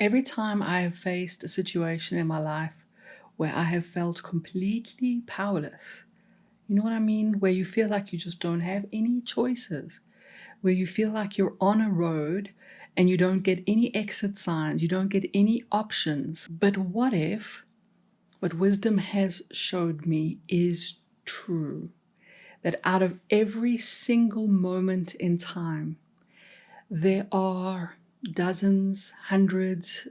Every time I have faced a situation in my life where I have felt completely powerless, you know what I mean? Where you feel like you just don't have any choices, where you feel like you're on a road and you don't get any exit signs, you don't get any options. But what if what wisdom has showed me is true? That out of every single moment in time, there are dozens, hundreds,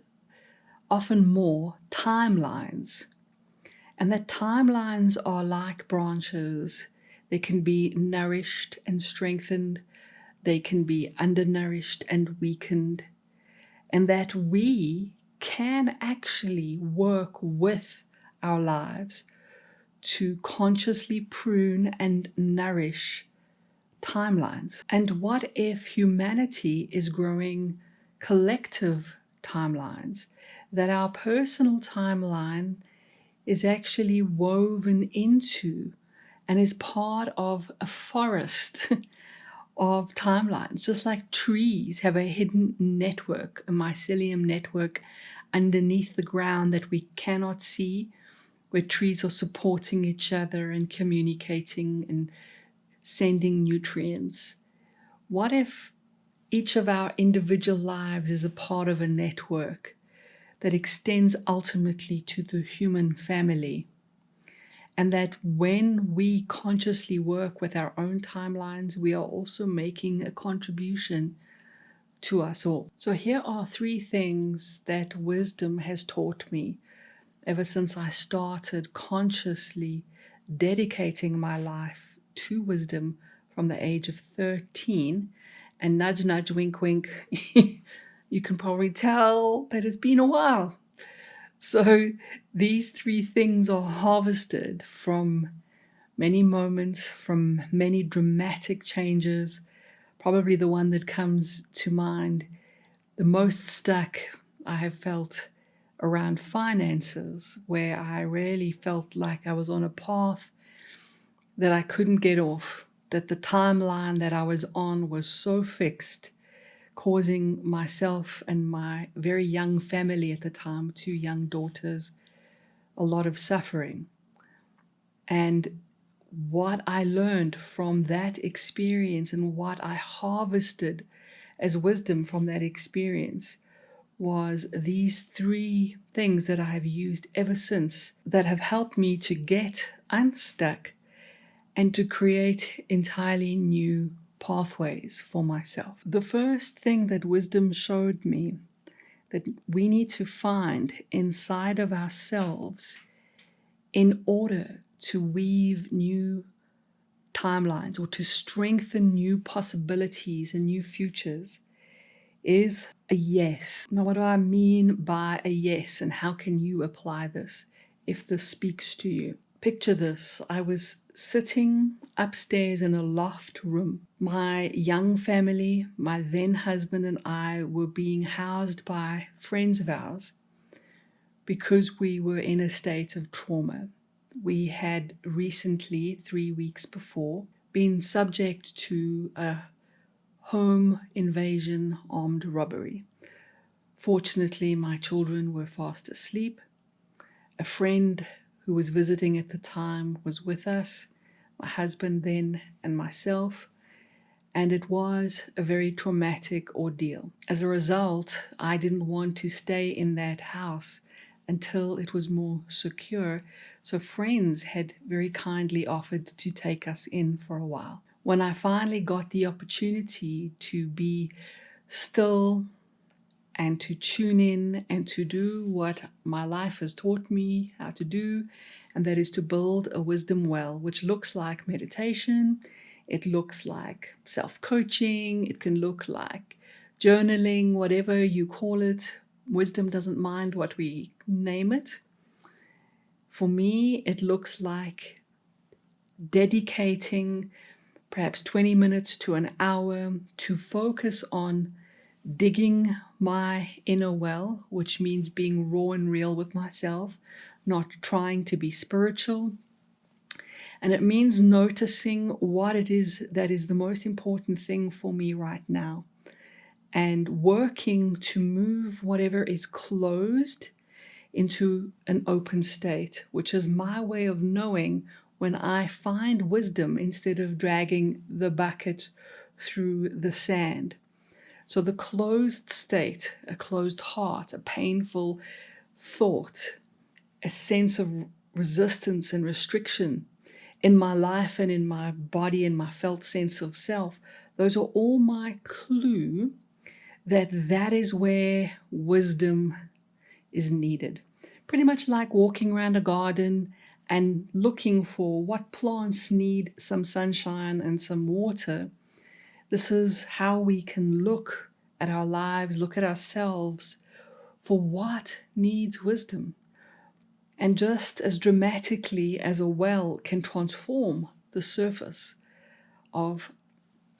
often more timelines. And that timelines are like branches. They can be nourished and strengthened. They can be undernourished and weakened. And that we can actually work with our lives to consciously prune and nourish timelines. And what if humanity is growing collective timelines? That our personal timeline is actually woven into and is part of a forest of timelines, just like trees have a hidden network, a mycelium network underneath the ground that we cannot see, where trees are supporting each other and communicating and sending nutrients. What if each of our individual lives is a part of a network that extends ultimately to the human family? And that when we consciously work with our own timelines, we are also making a contribution to us all. So here are 3 things that wisdom has taught me ever since I started consciously dedicating my life to wisdom from the age of 13. And nudge, nudge, wink, wink, you can probably tell that it's been a while. So these 3 things are harvested from many moments, from many dramatic changes. Probably the one that comes to mind the most stuck I have felt around finances, where I really felt like I was on a path that I couldn't get off, that the timeline that I was on was so fixed, causing myself and my very young family at the time, 2 young daughters, a lot of suffering. And what I learned from that experience and what I harvested as wisdom from that experience was these 3 things that I have used ever since that have helped me to get unstuck and to create entirely new pathways for myself. The first thing that wisdom showed me that we need to find inside of ourselves in order to weave new timelines or to strengthen new possibilities and new futures is a yes. Now, what do I mean by a yes, and how can you apply this if this speaks to you? Picture this. I was sitting upstairs in a loft room. My young family, my then husband and I were being housed by friends of ours because we were in a state of trauma. We had recently, 3 weeks before, been subject to a home invasion, armed robbery. Fortunately, my children were fast asleep. A friend who was visiting at the time was with us, my husband then and myself, and it was a very traumatic ordeal. As a result, I didn't want to stay in that house until it was more secure, so friends had very kindly offered to take us in for a while. When I finally got the opportunity to be still and to tune in and to do what my life has taught me how to do, and that is to build a wisdom well, which looks like meditation, it looks like self-coaching, it can look like journaling, whatever you call it. Wisdom doesn't mind what we name it. For me, it looks like dedicating perhaps 20 minutes to an hour to focus on digging my inner well, which means being raw and real with myself, not trying to be spiritual. And it means noticing what it is that is the most important thing for me right now. and working to move whatever is closed into an open state, which is my way of knowing when I find wisdom instead of dragging the bucket through the sand. So the closed state, a closed heart, a painful thought, a sense of resistance and restriction in my life and in my body and my felt sense of self, those are all my clue that that is where wisdom is needed. Pretty much like walking around a garden and looking for what plants need some sunshine and some water. This is how we can look at our lives, look at ourselves for what needs wisdom. And just as dramatically as a well can transform the surface of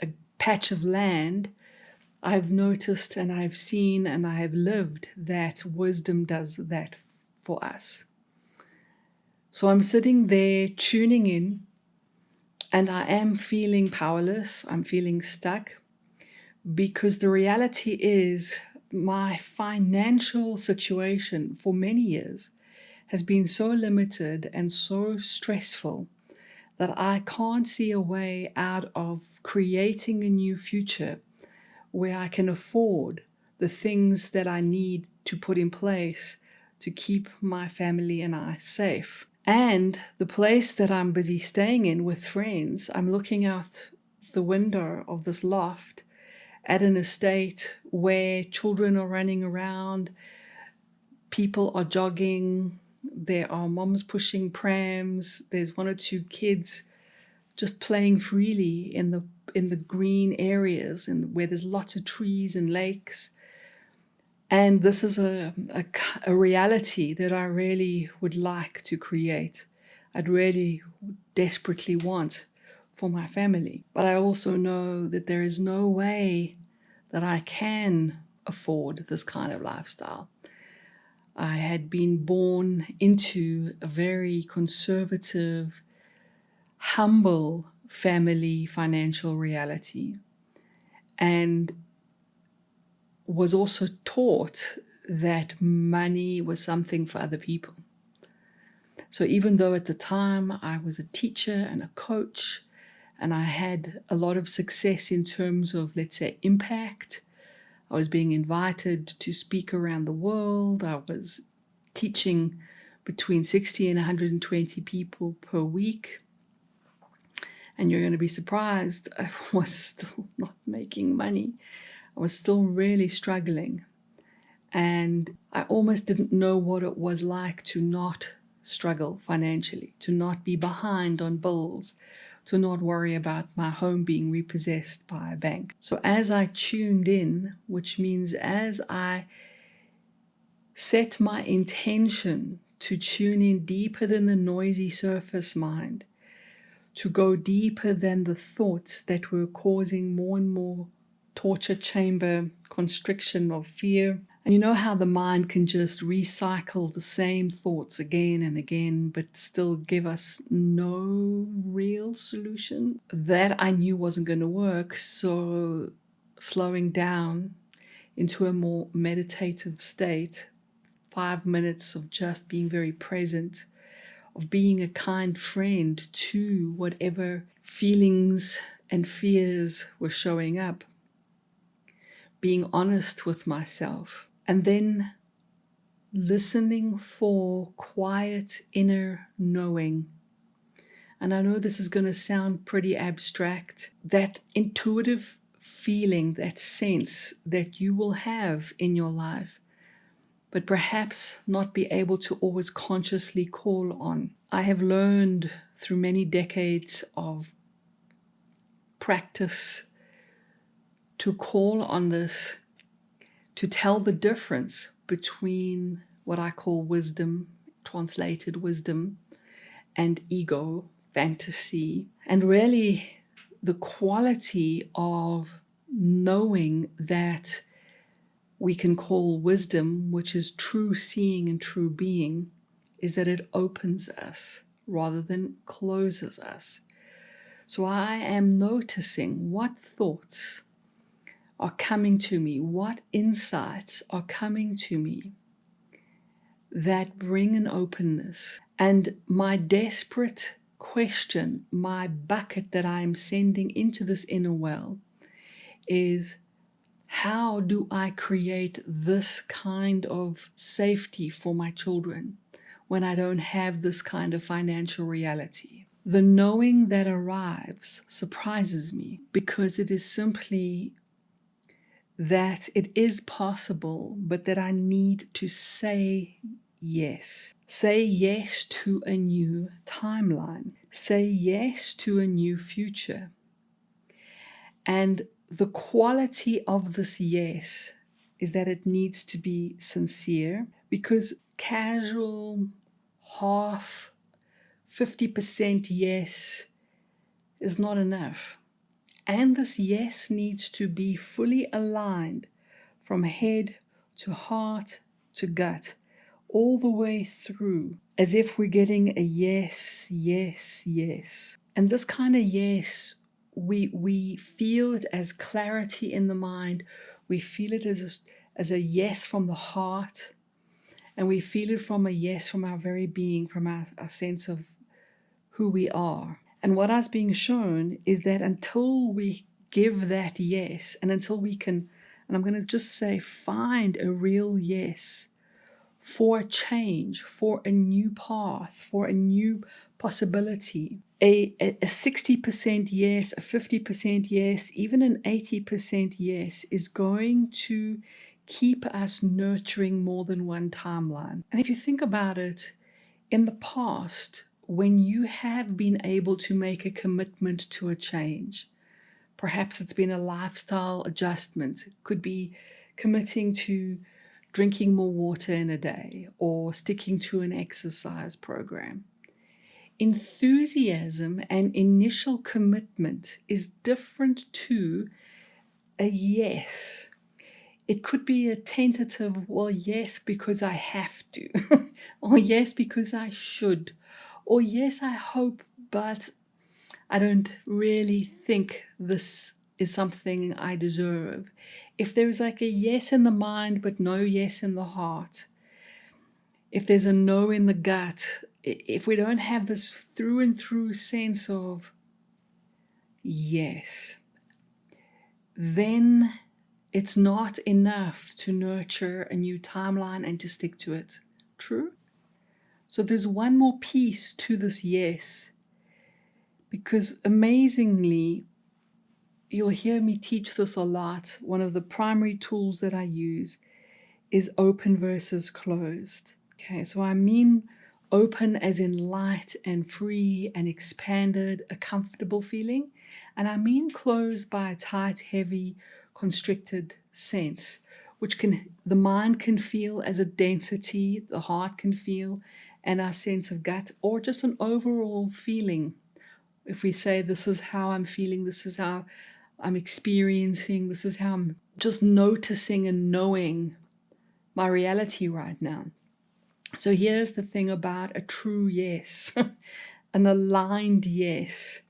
a patch of land, I've noticed and I've seen and I have lived that wisdom does that for us. So I'm sitting there tuning in, and I am feeling powerless. I'm feeling stuck because the reality is my financial situation for many years has been so limited and so stressful that I can't see a way out of creating a new future where I can afford the things that I need to put in place to keep my family and I safe. And the place that I'm busy staying in with friends, I'm looking out the window of this loft at an estate where children are running around, people are jogging, there are moms pushing prams, there's one or two kids just playing freely in the green areas and where there's lots of trees and lakes. And this is a reality that I really would like to create. I'd really desperately want for my family. But I also know that there is no way that I can afford this kind of lifestyle. I had been born into a very conservative, humble family financial reality, and was also taught that money was something for other people. So even though at the time I was a teacher and a coach, and I had a lot of success in terms of, let's say, impact, I was being invited to speak around the world, I was teaching between 60 and 120 people per week, and you're going to be surprised, I was still not making money. I was still really struggling, and I almost didn't know what it was like to not struggle financially, to not be behind on bills, to not worry about my home being repossessed by a bank. So as I tuned in, which means as I set my intention to tune in deeper than the noisy surface mind, to go deeper than the thoughts that were causing more and more torture chamber constriction of fear. And you know how the mind can just recycle the same thoughts again and again, but still give us no real solution? That I knew wasn't going to work. So slowing down into a more meditative state, 5 minutes of just being very present, of being a kind friend to whatever feelings and fears were showing up, being honest with myself, and then listening for quiet inner knowing. And I know this is going to sound pretty abstract, that intuitive feeling, that sense that you will have in your life, but perhaps not be able to always consciously call on. I have learned through many decades of practice to call on this, to tell the difference between what I call wisdom, translated wisdom, and ego, fantasy, and really the quality of knowing that we can call wisdom, which is true seeing and true being, is that it opens us rather than closes us. So I am noticing what thoughts are coming to me? What insights are coming to me that bring an openness? And my desperate question, my bucket that I am sending into this inner well is, how do I create this kind of safety for my children when I don't have this kind of financial reality? The knowing that arrives surprises me, because it is simply that it is possible, but that I need to say yes. Say yes to a new timeline. Say yes to a new future. And the quality of this yes is that it needs to be sincere, because casual, half, 50% yes is not enough. And this yes needs to be fully aligned from head to heart to gut, all the way through, as if we're getting a yes, yes, yes. And this kind of yes, we feel it as clarity in the mind. We feel it as a yes from the heart. And we feel it from a yes from our very being, from our sense of who we are. And what is being shown is that until we give that yes, and until we can, and I'm going to just say, find a real yes for a change, for a new path, for a new possibility, a 60% yes, a 50% yes, even an 80% yes is going to keep us nurturing more than one timeline. And if you think about it, in the past, when you have been able to make a commitment to a change, perhaps it's been a lifestyle adjustment. It could be committing to drinking more water in a day or sticking to an exercise program. Enthusiasm and initial commitment is different to a yes. It could be a tentative, well, yes, because I have to, or yes, because I should, or yes, I hope, but I don't really think this is something I deserve. If there's like a yes in the mind, but no yes in the heart, if there's a no in the gut, if we don't have this through and through sense of yes, then it's not enough to nurture a new timeline and to stick to it. True? So there's one more piece to this yes, because amazingly, you'll hear me teach this a lot. One of the primary tools that I use is open versus closed. Okay, so I mean open as in light and free and expanded, a comfortable feeling. And I mean closed by a tight, heavy, constricted sense, which the mind can feel as a density, the heart can feel, and our sense of gut, or just an overall feeling. If we say, this is how I'm feeling, this is how I'm experiencing, this is how I'm just noticing and knowing my reality right now. So here's the thing about a true yes. An aligned yes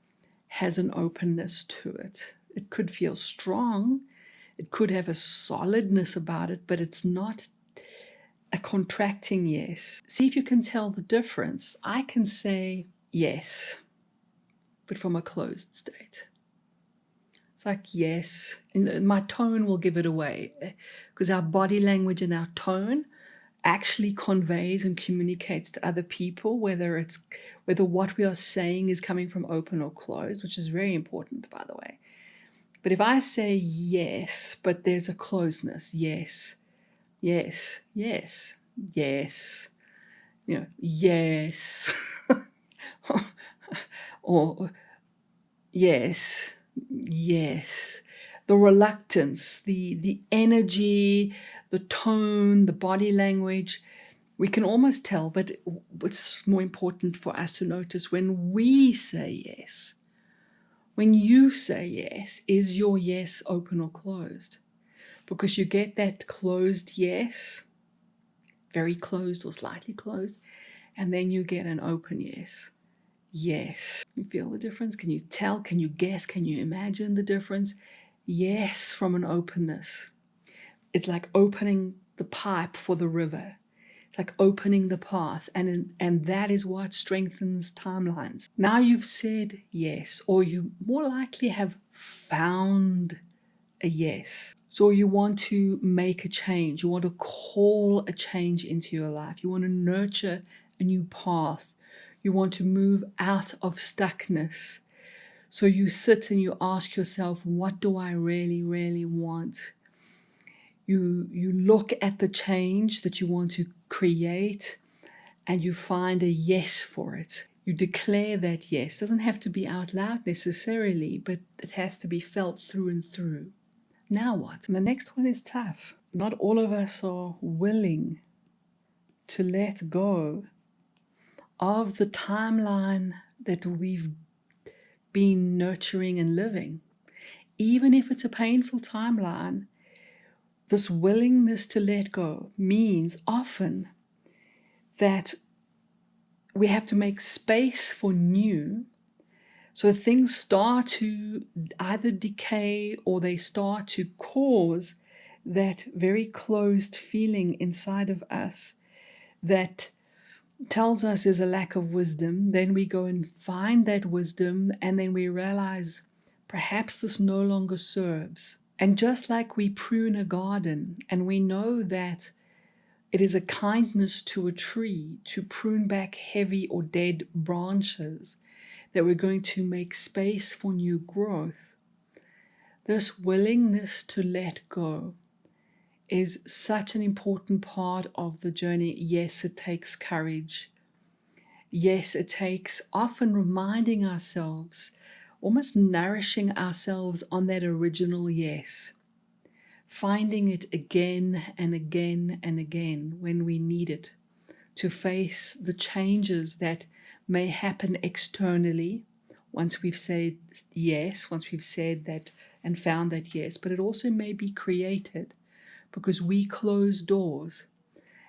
has an openness to it. It could feel strong. It could have a solidness about it, but it's not a contracting yes. See if you can tell the difference. I can say yes, but from a closed state. It's like yes, and my tone will give it away, because our body language and our tone actually conveys and communicates to other people whether what we are saying is coming from open or closed, which is very important, by the way. But if I say yes, but there's a closeness, yes, yes, yes, yes, yes, or yes, yes, the reluctance, the energy, the tone, the body language, we can almost tell. But what's more important for us to notice when we say yes, when you say yes, is your yes open or closed? Because you get that closed yes, very closed or slightly closed, and then you get an open yes. Yes. You feel the difference? Can you tell? Can you guess? Can you imagine the difference? yes from an openness. It's like opening the pipe for the river. It's like opening the path, and that is what strengthens timelines. Now you've said yes, or you more likely have found a yes. So you want to make a change. You want to call a change into your life. You want to nurture a new path. You want to move out of stuckness. So you sit and you ask yourself, what do I really, really want? You look at the change that you want to create and you find a yes for it. You declare that yes. It doesn't have to be out loud necessarily, but it has to be felt through and through. Now what? And the next one is tough. Not all of us are willing to let go of the timeline that we've been nurturing and living. Even if it's a painful timeline, this willingness to let go means often that we have to make space for new. So things start to either decay or they start to cause that very closed feeling inside of us that tells us there's a lack of wisdom. Then we go and find that wisdom, and then we realize perhaps this no longer serves. And just like we prune a garden, and we know that it is a kindness to a tree to prune back heavy or dead branches, that we're going to make space for new growth. This willingness to let go is such an important part of the journey. Yes, it takes courage. Yes, it takes often reminding ourselves, almost nourishing ourselves on that original yes. Finding it again and again and again when we need it to face the changes that may happen externally once we've said yes, once we've said that and found that yes, but it also may be created because we close doors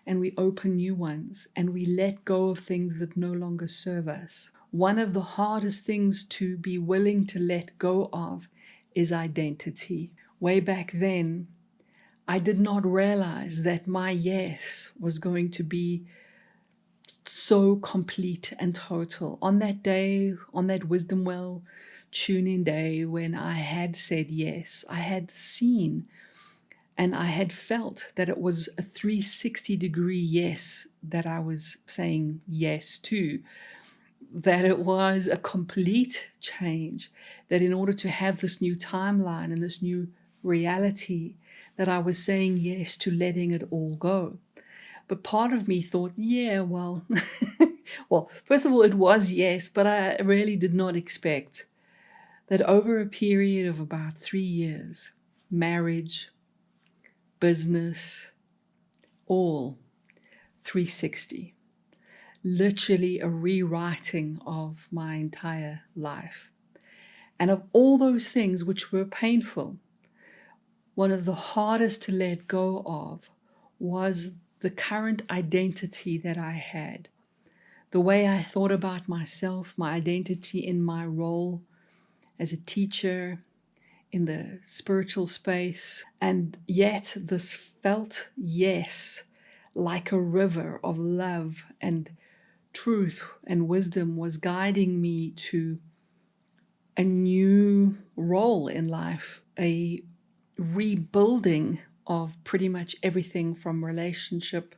and we open new ones and we let go of things that no longer serve us. One of the hardest things to be willing to let go of is identity. Way back then, I did not realize that my yes was going to be so complete and total. On that day, on that Wisdom Well tune-in day when I had said yes, I had seen and I had felt that it was a 360-degree yes that I was saying yes to, that it was a complete change, that in order to have this new timeline and this new reality, that I was saying yes to letting it all go. But part of me thought, yeah, well, well, first of all, it was yes, but I really did not expect that over a period of about 3 years, marriage, business, all 360, literally a rewriting of my entire life. And of all those things which were painful, one of the hardest to let go of was the current identity that I had. The way I thought about myself, my identity in my role as a teacher, in the spiritual space, and yet this felt yes, like a river of love and truth and wisdom was guiding me to a new role in life, a rebuilding of pretty much everything from relationship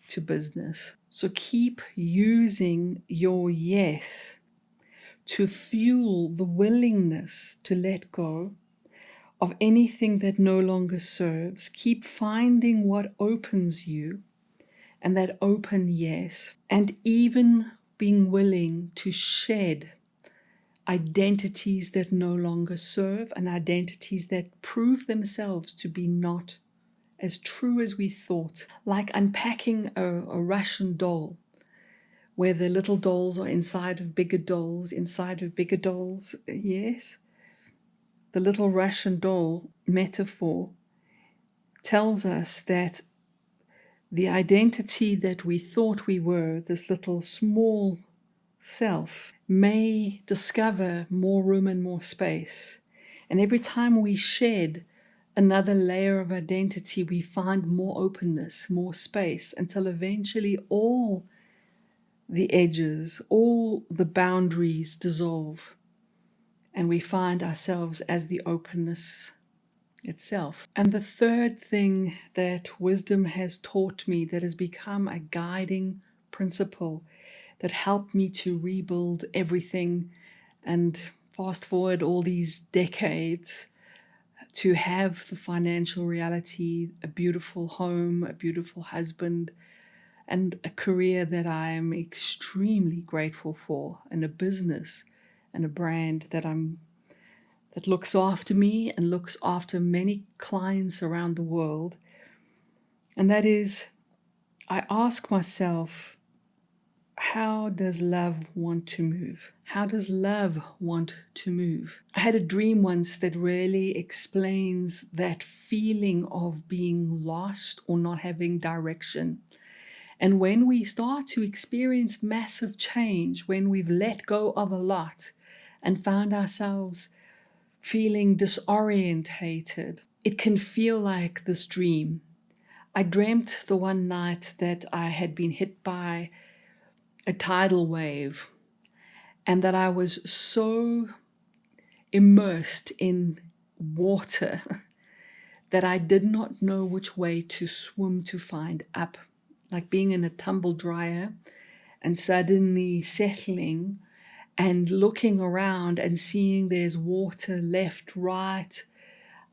to business. So keep using your yes to fuel the willingness to let go of anything that no longer serves. Keep finding what opens you and that open yes, and even being willing to shed identities that no longer serve and identities that prove themselves to be not as true as we thought. Like unpacking a Russian doll, where the little dolls are inside of bigger dolls, yes. The little Russian doll metaphor tells us that the identity that we thought we were, this little small self, may discover more room and more space And every time we shed another layer of identity, we find more openness, more space, until eventually all the edges, all the boundaries dissolve, and we find ourselves as the openness itself. And the third thing that wisdom has taught me, that has become a guiding principle that helped me to rebuild everything, and fast forward all these decades, to have the financial reality, a beautiful home, a beautiful husband, and a career that I am extremely grateful for, and a business and a brand that looks after me and looks after many clients around the world. And that is, I ask myself, how does love want to move? How does love want to move? I had a dream once that really explains that feeling of being lost or not having direction. And when we start to experience massive change, when we've let go of a lot and found ourselves feeling disorientated, it can feel like this dream. I dreamt the one night that I had been hit by a tidal wave, and that I was so immersed in water that I did not know which way to swim to find up, like being in a tumble dryer and suddenly settling and looking around and seeing there's water left, right,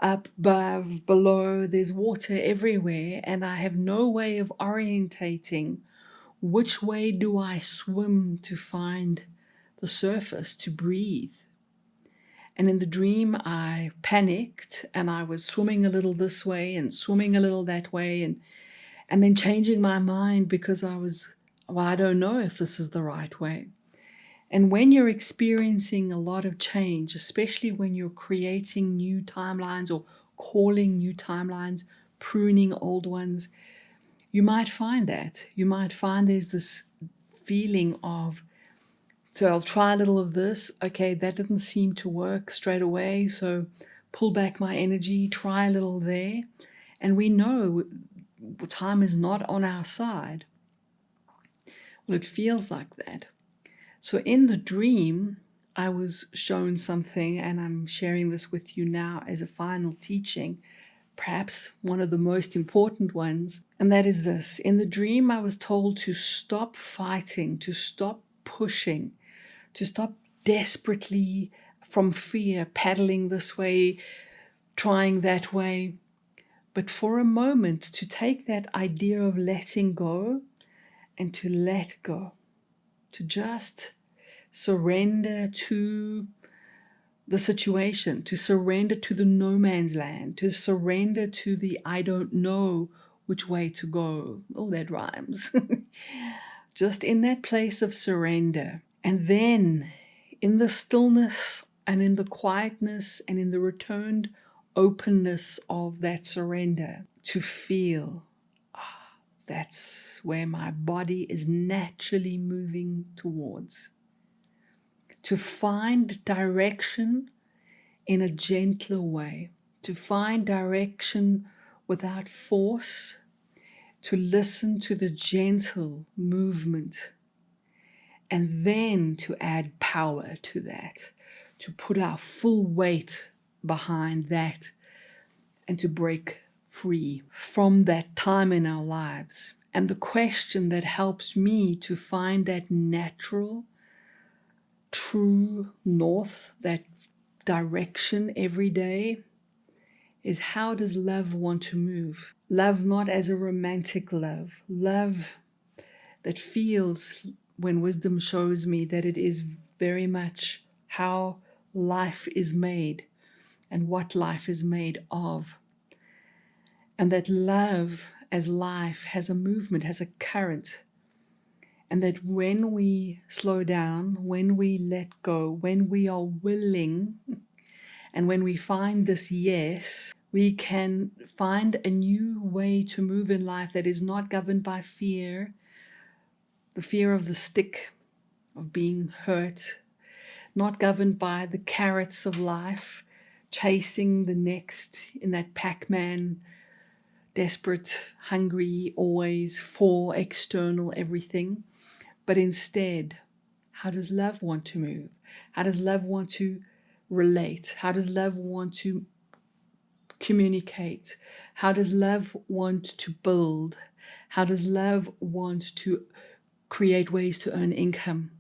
up, above, below, there's water everywhere, and I have no way of orientating. Which way do I swim to find the surface, to breathe? And in the dream, I panicked, and I was swimming a little this way and swimming a little that way, and then changing my mind because I don't know if this is the right way. And when you're experiencing a lot of change, especially when you're creating new timelines or calling new timelines, pruning old ones, you might find that. You might find there's this feeling of, so I'll try a little of this. Okay, that didn't seem to work straight away. So pull back my energy, try a little there. And we know time is not on our side. Well, it feels like that. So in the dream, I was shown something, and I'm sharing this with you now as a final teaching, perhaps one of the most important ones, and that is this. In the dream, I was told to stop fighting, to stop pushing, to stop desperately from fear, paddling this way, trying that way, but for a moment to take that idea of letting go and to let go, to just surrender to the situation, to surrender to the no man's land, to surrender to the I don't know which way to go. Oh, that rhymes. Just in that place of surrender. And then in the stillness and in the quietness and in the returned openness of that surrender, to feel, that's where my body is naturally moving towards. To find direction in a gentler way, to find direction without force, to listen to the gentle movement, and then to add power to that, to put our full weight behind that, and to break free from that time in our lives. And the question that helps me to find that natural, true north, that direction every day, is, how does love want to move? Love not as a romantic love. Love that feels, when wisdom shows me that it is very much how life is made and what life is made of. And that love as life has a movement, has a current. And that when we slow down, when we let go, when we are willing, and when we find this yes, we can find a new way to move in life that is not governed by fear, the fear of the stick, of being hurt, not governed by the carrots of life, chasing the next in that Pac-Man, desperate, hungry, always for external everything. But instead, how does love want to move? How does love want to relate? How does love want to communicate? How does love want to build? How does love want to create ways to earn income?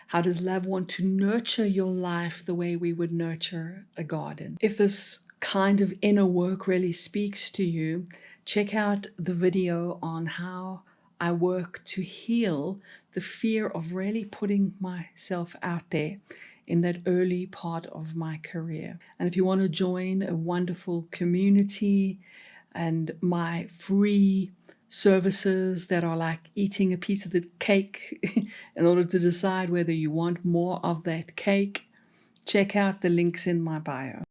How does love want to nurture your life the way we would nurture a garden? If this kind of inner work really speaks to you, check out the video on how I work to heal the fear of really putting myself out there in that early part of my career. And if you want to join a wonderful community and my free services that are like eating a piece of the cake in order to decide whether you want more of that cake, check out the links in my bio.